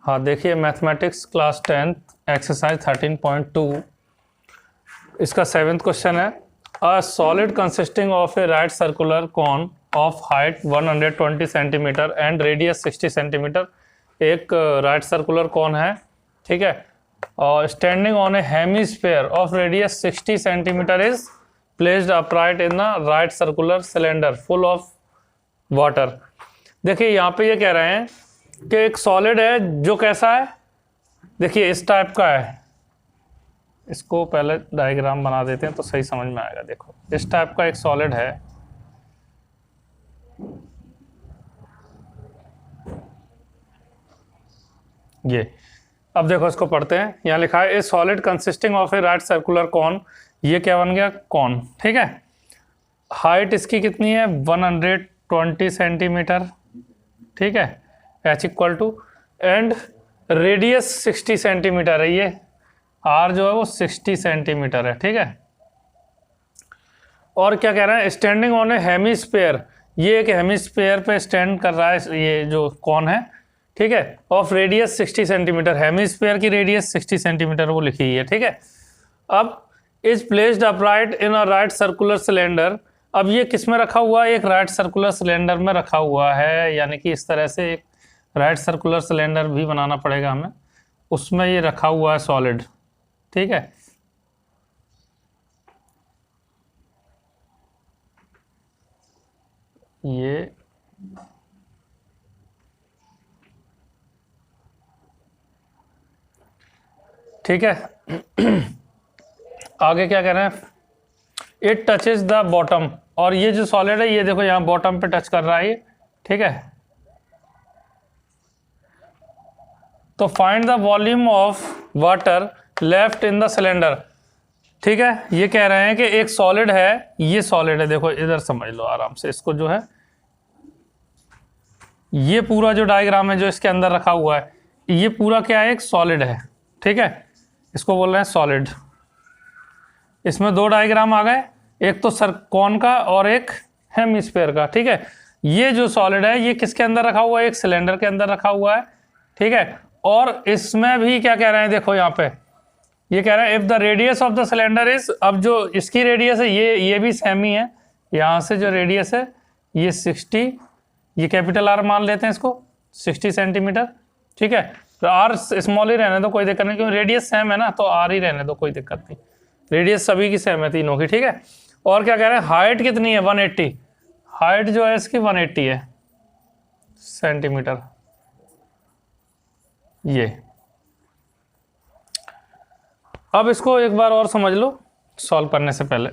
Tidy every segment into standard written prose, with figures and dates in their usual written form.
हाँ देखिए, mathematics class 10 exercise 13.2 इसका 7th क्वेश्चन है। A solid consisting of a right circular cone of height 120 centimetre and radius 60 centimetre. एक right circular cone है, ठीक है, और standing on a hemisphere of radius 60 centimetre is placed upright in the right circular cylinder full of water. देखिए यहाँ पे ये कह रहे हैं कि एक सॉलिड है जो कैसा है, देखिए इस टाइप का है। इसको पहले डायग्राम बना देते हैं तो सही समझ में आएगा। देखो इस टाइप का एक सॉलिड है, ये। अब देखो इसको पढ़ते हैं। यहाँ लिखा है a solid consisting of a right circular cone. ये क्या बन गया, कॉन, ठीक है। हाइट इसकी कितनी है, 120 सेंटीमीटर, ठीक है, h equal to, and radius 60 centimetre है। ये r जो है वो 60 सेंटीमीटर है, ठीक है। और क्या कह रहे हैं, स्टैंडिंग ऑन ए हेमिस्फीयर, ये एक हेमिस्फीयर पे स्टैंड कर रहा है ये जो कौन है, ठीक है, ऑफ रेडियस 60 सेंटीमीटर। हेमिस्फीयर की रेडियस 60 सेंटीमीटर वो लिखी है, ठीक है। अब is placed upright in a right circular cylinder. अब ये किस में रखा हुआ है, एक राइट सर्कुलर सिलेंडर में रखा हुआ है, यानी कि इस तरह से एक राइट सर्कुलर सिलेंडर भी बनाना पड़ेगा हमें, उसमें ये रखा हुआ है सॉलिड, ठीक है। ये ठीक है। आगे क्या कह रहे हैं, इट टचेज द बॉटम। और ये जो सॉलिड है ये देखो यहाँ बॉटम पे टच कर रहा है ये, ठीक है। तो find the volume of water left in the cylinder, ठीक है। ये कह रहे हैं कि एक सॉलिड है, ये सॉलिड है, देखो इधर समझ लो आराम से इसको, जो है ये पूरा जो डायग्राम है जो इसके अंदर रखा हुआ है, ये पूरा क्या है, एक सॉलिड है, ठीक है। इसको बोल रहे हैं सॉलिड। इसमें दो डायग्राम आ गए, एक तो सर्कॉन का और एक हेमिस्फीयर का, ठीक है। ये जो सॉलिड है ये किसके अंदर रखा हुआ है, एक सिलेंडर के अंदर रखा हुआ है, ठीक है। और इसमें भी क्या कह रहे हैं, देखो यहाँ पे ये कह रहे हैं if the radius of the cylinder is, अब जो इसकी रेडियस है ये भी सेम ही है। यहाँ से जो रेडियस है ये 60, ये कैपिटल आर मान लेते हैं इसको, 60 सेंटीमीटर, ठीक है। तो आर स्मॉल ही रहने दो, कोई दिक्कत नहीं, क्योंकि रेडियस सेम है ना, तो आर ही रहने दो, कोई दिक्कत नहीं। रेडियस सभी की सेम है, तीनों की, ठीक है। और क्या कह रहे हैं, हाइट कितनी है, 180। हाइट जो है इसकी 180 है सेंटीमीटर, ये। अब इसको एक बार और समझ लो सॉल्व करने से पहले।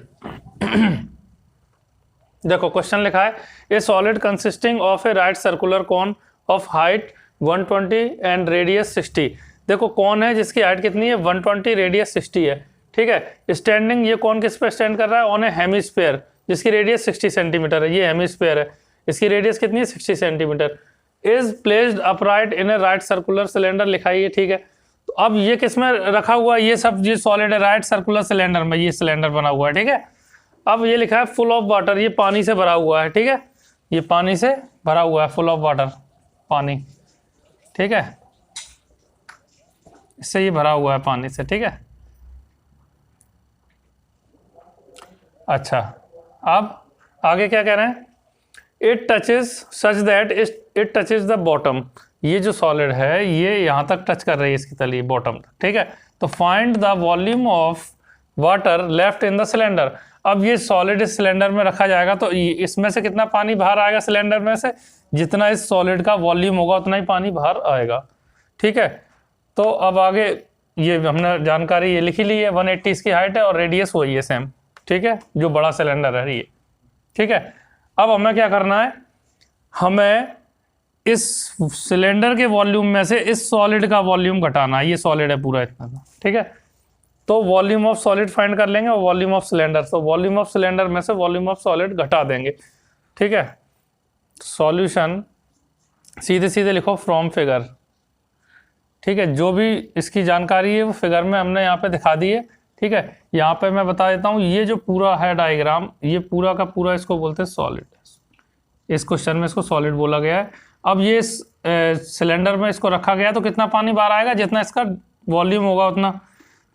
देखो क्वेश्चन लिखा है a solid consisting of a right circular cone of height 120 and radius 60। देखो कौन है जिसकी हाइट कितनी है, 120, रेडियस 60 है, ठीक है। स्टैंडिंग, ये कौन किस पे स्टैंड कर रहा है, ऑन ए हेमिस्फीयर जिसकी रेडियस 60 सेंटीमीटर है। ये हेमिस्फीयर है, इसकी रेडियस कितनी है, 60 centimetre. Is placed upright in A right circular cylinder लिखा है, ठीक है। तो अब ये किस में रखा हुआ है, ये सब ये सॉलिड है राइट सर्कुलर सिलेंडर में, ये सिलेंडर बना हुआ है, ठीक है। अब ये लिखा है फुल ऑफ वाटर, ये पानी से भरा हुआ है, ठीक है। ये पानी से भरा हुआ है, फुल ऑफ वाटर, पानी, ठीक है। इससे ये भरा हुआ है पानी से, ठीक है। अच्छा, अब आगे क्या कह रहे हैं, it touches such that it touches the bottom. ये जो सॉलिड है ये यहाँ तक टच कर रही है, इसकी तली बॉटम तक, ठीक है। तो find the volume of water left in the cylinder. अब ये सॉलिड इस सिलेंडर में रखा जाएगा तो इसमें से कितना पानी बाहर आएगा सिलेंडर में से, जितना इस सॉलिड का वॉल्यूम होगा उतना ही पानी बाहर आएगा, ठीक है। तो अब आगे ये हमने जानकारी ये लिखी ली है, 180 इसकी हाइट है और रेडियस वही है सेम, ठीक है, जो बड़ा सिलेंडर है ये, ठीक है। अब हमें क्या करना है, हमें इस सिलेंडर के वॉल्यूम में से इस सॉलिड का वॉल्यूम घटाना है। ये सॉलिड है पूरा इतना, ठीक है। तो वॉल्यूम ऑफ सॉलिड फाइंड कर लेंगे और वॉल्यूम ऑफ सिलेंडर, तो वॉल्यूम ऑफ सिलेंडर में से वॉल्यूम ऑफ सॉलिड घटा देंगे, ठीक है। सॉल्यूशन सीधे सीधे लिखो फ्रॉम फिगर, ठीक है। जो भी इसकी जानकारी है वो फिगर में हमने यहाँ पे दिखा दी है, ठीक है। यहाँ पे मैं बता देता हूँ, ये जो पूरा है डायग्राम, ये पूरा का पूरा इसको बोलते हैं सॉलिड। इस क्वेश्चन में इसको सॉलिड बोला गया है। अब ये सिलेंडर में इसको रखा गया तो कितना पानी बाहर आएगा, जितना इसका वॉल्यूम होगा उतना।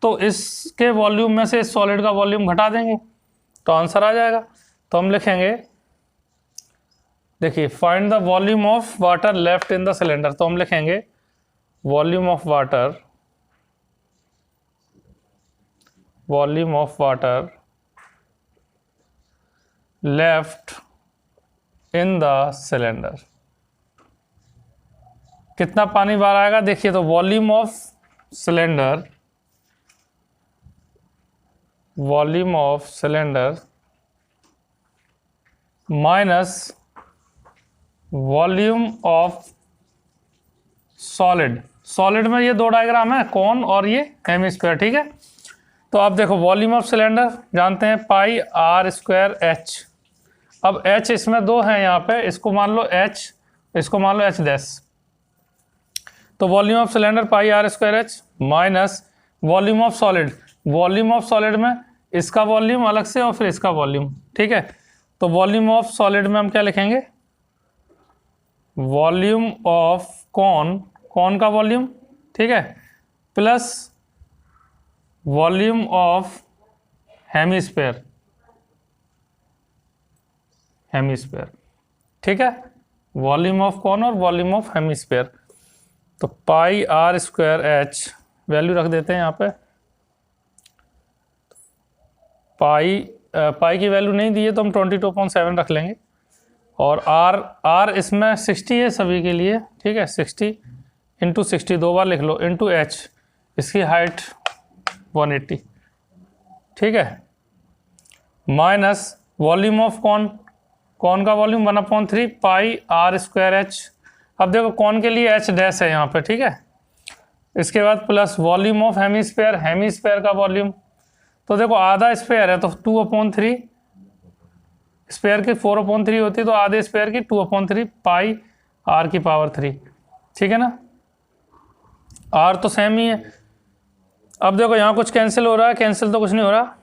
तो इसके वॉल्यूम में से इस सॉलिड का वॉल्यूम घटा देंगे तो आंसर आ जाएगा। तो हम लिखेंगे, देखिए, find the volume of water left in the cylinder. तो हम लिखेंगे volume of water left in the cylinder. कितना पानी बाहर आएगा, देखिए, तो volume of cylinder minus volume of solid में ये दो डायग्राम है, कौन और ये हेमिस्फीयर, ठीक है। तो आप देखो, वॉल्यूम ऑफ सिलेंडर जानते हैं पाई आर स्क्वायर एच। अब एच इसमें दो हैं यहाँ पे, इसको मान लो एच, इसको मान लो एच डैश। तो volume of cylinder pi r square H minus volume of solid में इसका वॉल्यूम अलग से और फिर इसका वॉल्यूम, ठीक है। तो वॉल्यूम ऑफ सॉलिड में हम क्या लिखेंगे, वॉल्यूम ऑफ कौन का वॉल्यूम, ठीक है, प्लस वॉल्यूम ऑफ हेमिस्फीयर, ठीक है। वॉल्यूम ऑफ कौन और वॉल्यूम ऑफ हेमिस्फीयर। तो पाई आर स्क्वायर एच वैल्यू रख देते हैं यहाँ पे। पाई की वैल्यू नहीं दी है तो हम 22.7 रख लेंगे। और आर इसमें 60 है सभी के लिए, ठीक है। 60 इंटू 60 दो बार लिख लो, इंटू एच, इसकी हाइट 180, ठीक है, माइनस वॉल्यूम ऑफ कौन का volume 1/3 pi r square H. अब देखो कौन के लिए एच डैश है यहाँ पे, ठीक है। इसके बाद प्लस वॉल्यूम ऑफ हेमिस्फीयर का वॉल्यूम। तो देखो आधा स्फीयर है तो 2/3, स्फीयर की 4/3 होती है तो आधे स्फीयर की 2/3 पाई आर की पावर 3, ठीक है ना। आर तो सेम ही है। अब देखो यहाँ कुछ कैंसिल हो रहा है, कैंसिल तो कुछ नहीं हो रहा,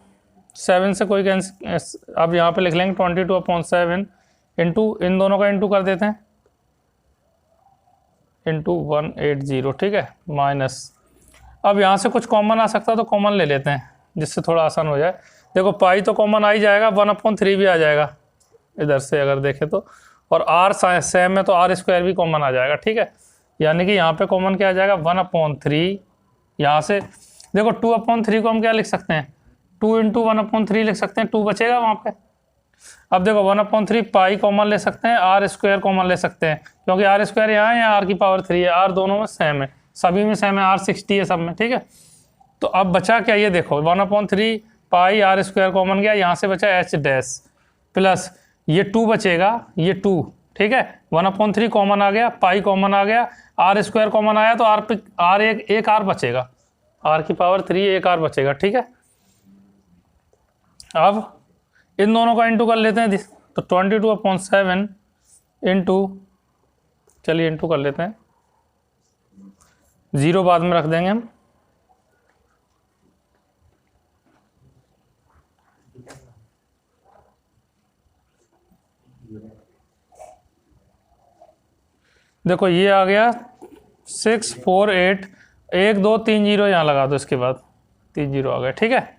7 से कोई कैंसिल। अब यहाँ पे लिख लेंगे 22/7 इंटू, इन दोनों का इंटू कर देते हैं, इंटू 180, ठीक है, माइनस। अब यहाँ से कुछ कॉमन आ सकता है तो कॉमन ले लेते हैं जिससे थोड़ा आसान हो जाए। देखो पाई तो कॉमन आ ही जाएगा, 1/3 भी आ जाएगा इधर से अगर देखें तो, और आर सेम है तो आर स्क्वायर भी कॉमन आ जाएगा, ठीक है। यानी कि यहाँ पे कॉमन क्या आ जाएगा, 1/3। यहाँ से देखो 2/3 को हम क्या लिख सकते हैं, 2 इंटू 1/3 लिख सकते हैं, 2 बचेगा वहाँ पे। अब देखो 1/3 पाई कॉमन ले सकते हैं, आर स्क्वायर कॉमन ले सकते हैं, क्योंकि आर स्क्वायर यहाँ है या आर की पावर 3 है, आर दोनों में सेम है, सभी में सेम है, आर 60 है सब में, ठीक है। तो अब बचा क्या, ये देखो 1/3 पाई आर स्क्वायर कॉमन गया, यहाँ से बचा एच डैश, प्लस ये 2 बचेगा, ये 2, ठीक है। 1/3 कॉमन आ गया, पाई कॉमन आ गया, आर स्क्वायर कॉमन आया तो आर एक आर बचेगा, आर की पावर 3 एक आर बचेगा, ठीक है। अब इन दोनों का इंटू कर लेते हैं, तो 22/7 इंटू, चलिए इंटू कर लेते हैं, 0 बाद में रख देंगे हम। देखो ये आ गया 648, 1 2 3 0 यहाँ लगा दो, इसके बाद 3 0 आ गया, ठीक है।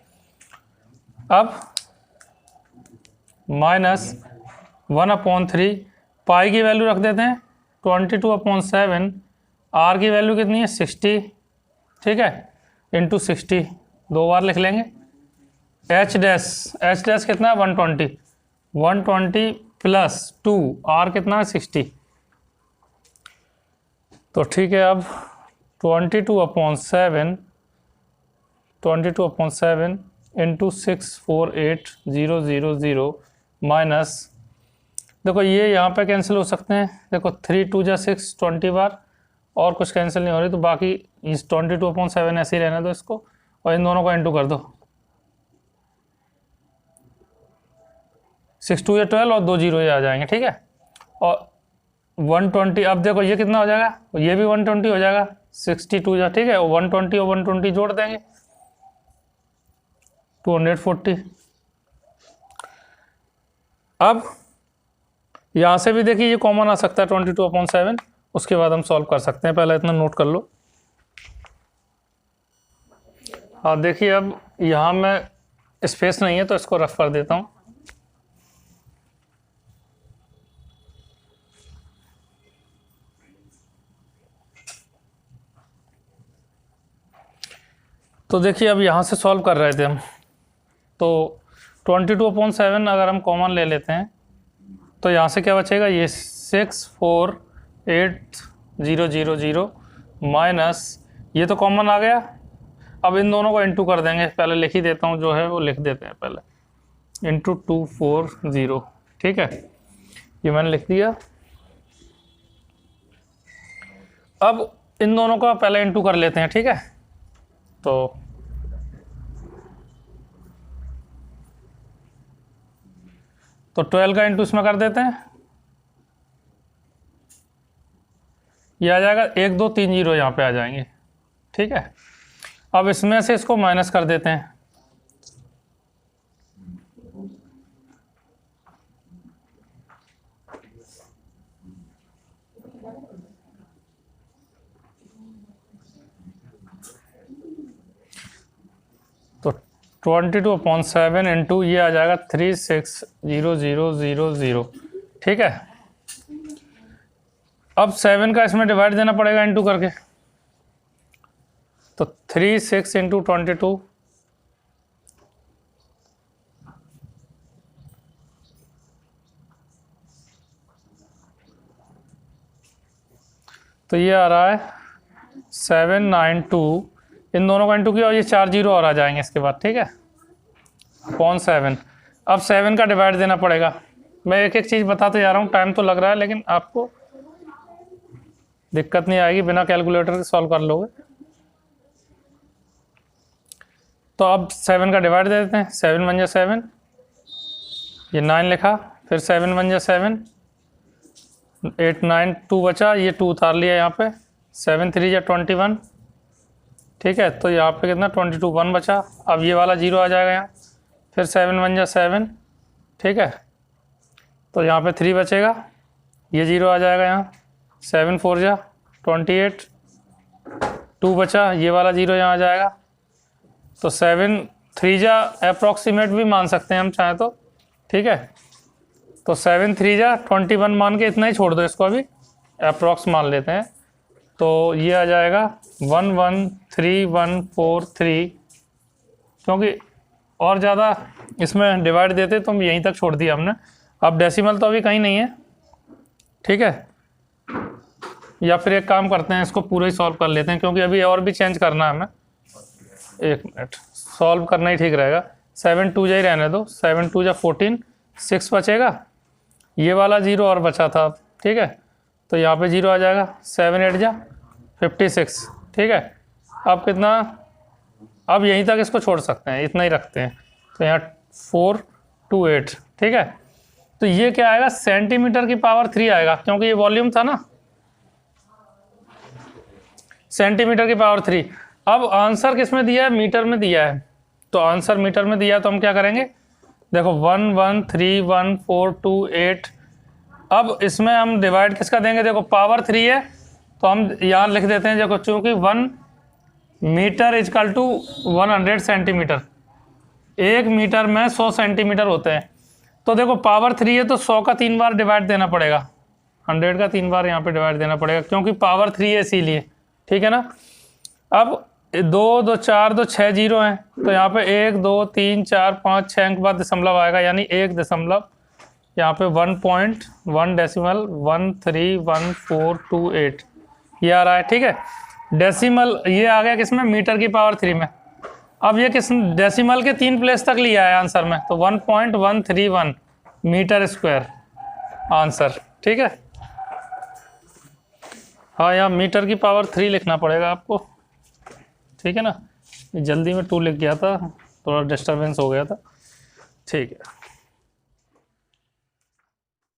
अब माइनस 1/3 पाई की वैल्यू रख देते हैं 22/7, आर की वैल्यू कितनी है 60, ठीक है, इंटू 60 दो बार लिख लेंगे। एच डैश कितना है 120 प्लस 2, आर कितना है 60। तो ठीक है, अब 22/7 इंटू 648,000 माइनस, देखो ये यहाँ पे कैंसिल हो सकते हैं, देखो 3 2 जा 6 20 बार, और कुछ कैंसिल नहीं हो रही, तो बाकी इस 22/7 ऐसे ही रहने दो इसको, और इन दोनों को इंटू कर दो, 6 2 या 12 और 2 0 ये आ जाएंगे, ठीक है। और 120, अब देखो ये कितना हो जाएगा, ये भी 120 हो जाएगा, 62 जा, ठीक है, 120 और 120 जोड़ देंगे 240। अब यहाँ से भी देखिए ये कॉमन आ सकता है 22/7, उसके बाद हम सॉल्व कर सकते हैं, पहले इतना नोट कर लो। हाँ देखिए अब यहाँ में स्पेस नहीं है तो इसको रफ कर देता हूँ। तो देखिए अब यहाँ से सॉल्व कर रहे थे हम, तो 22/7 अगर हम कॉमन ले लेते हैं तो यहाँ से क्या बचेगा, ये 648,000 माइनस ये तो कॉमन आ गया। अब इन दोनों को इंटू कर देंगे, पहले लिख ही देता हूँ, जो है वो लिख देते हैं पहले, इंटू 240, ठीक है, ये मैंने लिख दिया। अब इन दोनों का पहले इंटू कर लेते हैं, ठीक है, तो तो 12 का इंटू इसमें कर देते हैं, ये आ जाएगा 1 2 3 0 यहाँ पे आ जाएंगे, ठीक है। अब इसमें से इसको माइनस कर देते हैं, तो 22/7 इंटू ये आ जाएगा 360000, ठीक है। अब 7 का इसमें डिवाइड देना पड़ेगा इंटू करके, तो 36 इंटू 22, तो ये आ रहा है 792, इन दोनों का इंटू किया और ये 4 0 और आ जाएंगे इसके बाद, ठीक है, .7। अब 7 का डिवाइड देना पड़ेगा। मैं एक एक चीज़ बताते जा रहा हूँ, टाइम तो लग रहा है लेकिन आपको दिक्कत नहीं आएगी, बिना कैलकुलेटर के सॉल्व कर लोगे। तो अब 7 का डिवाइड दे देते हैं, 7 1 जा 7, ये 9 लिखा, फिर 7 1 जा 7, 8 9 2 बचा, ये 2 उतार लिया यहाँ पे, 7 3 जा 21, ठीक है, तो यहाँ पे कितना 22 1 बचा। अब ये वाला 0 आ जाएगा यहाँ, फिर 7 1 जा 7, ठीक है, तो यहाँ पे 3 बचेगा, ये 0 आ जाएगा यहाँ, 7 4 जा 28, 2 बचा, ये वाला 0 यहाँ आ जाएगा, तो 7 3 जा अप्रॉक्सीमेट भी मान सकते हैं हम चाहे तो, ठीक है, तो 7 3 जा 21 मान के इतना ही छोड़ दो इसको, अभी अप्रॉक्स मान लेते हैं, तो ये आ जाएगा 113,143, क्योंकि और ज़्यादा इसमें डिवाइड देते तो हम यहीं तक छोड़ दिया हमने। अब डेसिमल तो अभी कहीं नहीं है, ठीक है, या फिर एक काम करते हैं, इसको पूरा ही सॉल्व कर लेते हैं, क्योंकि अभी और भी चेंज करना है हमें। एक मिनट, सॉल्व करना ही ठीक रहेगा। 7 2 जा ही रहने दो, 7 2 जा 14, 6 बचेगा, ये वाला 0 और बचा था, ठीक है, तो यहाँ पे 0 आ जाएगा, 7 8 जा 56, ठीक है। अब कितना, अब यहीं तक इसको छोड़ सकते हैं, इतना ही रखते हैं, तो यहाँ 4 2 8, ठीक है, तो ये क्या आएगा, सेंटीमीटर की पावर 3 आएगा, क्योंकि ये वॉल्यूम था ना, सेंटीमीटर की पावर 3। अब आंसर किस में दिया है, मीटर में दिया है, तो आंसर मीटर में दिया है, तो हम क्या करेंगे, देखो 113,142,8। अब इसमें हम डिवाइड किसका देंगे, देखो पावर 3 है तो हम यहाँ लिख देते हैं, देखो चूँकि 1 metre equal to 100 centimetre, 1 metre में 100 सेंटीमीटर होते हैं, तो देखो पावर 3 है तो 100 का 3 बार डिवाइड देना पड़ेगा, 100 का 3 बार यहाँ पे डिवाइड देना पड़ेगा, क्योंकि पावर 3 है इसीलिए, ठीक है ना। अब 2 2 4 2 6 0 हैं, तो यहाँ पे 1 2 3 4 5 6 के बाद दशमलव आएगा, यानी 1 दशमलव यहाँ पे 1.1 डेसिमल 131428 ये आ रहा है, ठीक है। डेसिमल ये आ गया किसमें, मीटर की पावर 3 में। अब ये किस डेसिमल के 3 प्लेस तक लिया है आंसर में, तो 1.131 मीटर स्क्वायर आंसर, ठीक है। हाँ, यहाँ मीटर की पावर 3 लिखना पड़ेगा आपको, ठीक है ना, जल्दी में 2 लिख गया था, थोड़ा डिस्टर्बेंस हो गया था, ठीक है।